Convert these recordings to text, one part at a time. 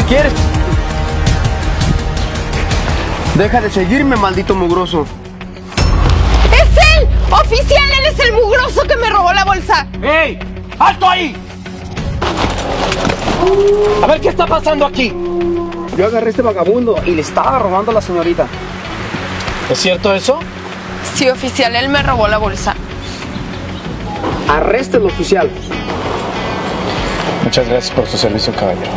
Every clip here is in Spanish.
quieres? Deja de seguirme, maldito mugroso. ¡Es él! ¡Oficial! ¡Él es el mugroso que me robó la bolsa! ¡Ey! ¡Alto ahí! A ver, ¿qué está pasando aquí? Yo agarré a este vagabundo y le estaba robando a la señorita. ¿Es cierto eso? Sí, oficial, él me robó la bolsa. Arréstelo, oficial. Muchas gracias por su servicio, caballero.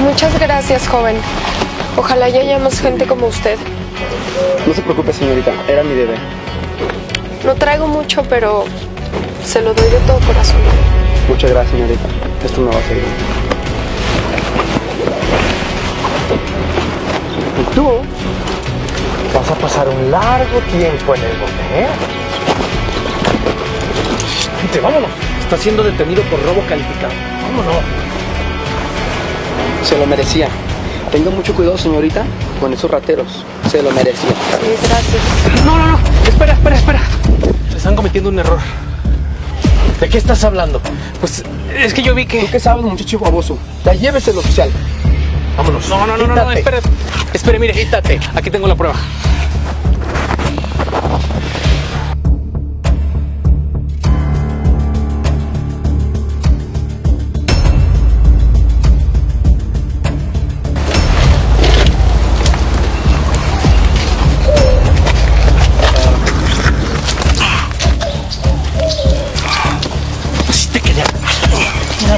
Muchas gracias, joven. Ojalá ya haya más gente como usted. No se preocupe, señorita, era mi deber. No traigo mucho, pero se lo doy de todo corazón. Muchas gracias, señorita. Esto me va a servir. ¿Y tú? Vas a pasar un largo tiempo en el bote, ¿eh? Vente, vámonos. Está siendo detenido por robo calificado. Vámonos. Se lo merecía. Tenga mucho cuidado, señorita, con esos rateros. Se lo merecía. Sí, gracias. No. Espera. Están cometiendo un error. ¿De qué estás hablando? Pues es que yo vi que... ¿Tú qué sabes, muchacho baboso? Ya lléveselo, oficial. Vámonos. No, espere, mire. Quítate. Aquí tengo la prueba.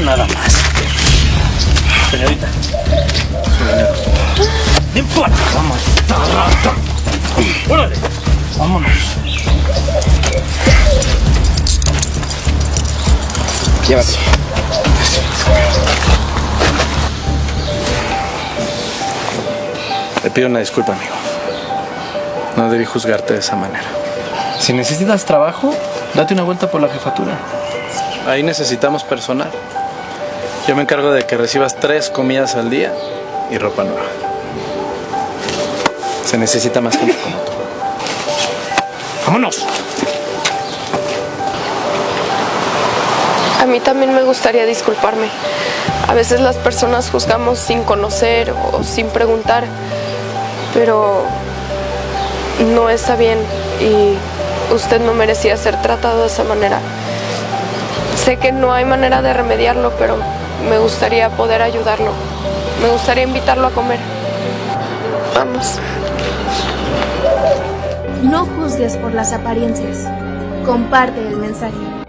Nada más. Señorita. Ven por acá. Vamos. Órale. Vámonos. Llévate. Te pido una disculpa, amigo. No debí juzgarte de esa manera. Si necesitas trabajo, date una vuelta por la jefatura. Ahí necesitamos personal. Yo me encargo de que recibas 3 comidas al día y ropa nueva. Se necesita más gente como tú. ¡Vámonos! A mí también me gustaría disculparme. A veces las personas juzgamos sin conocer o sin preguntar, pero no está bien y usted no merecía ser tratado de esa manera. Sé que no hay manera de remediarlo, pero me gustaría poder ayudarlo. Me gustaría invitarlo a comer. Vamos. No juzgues por las apariencias. Comparte el mensaje.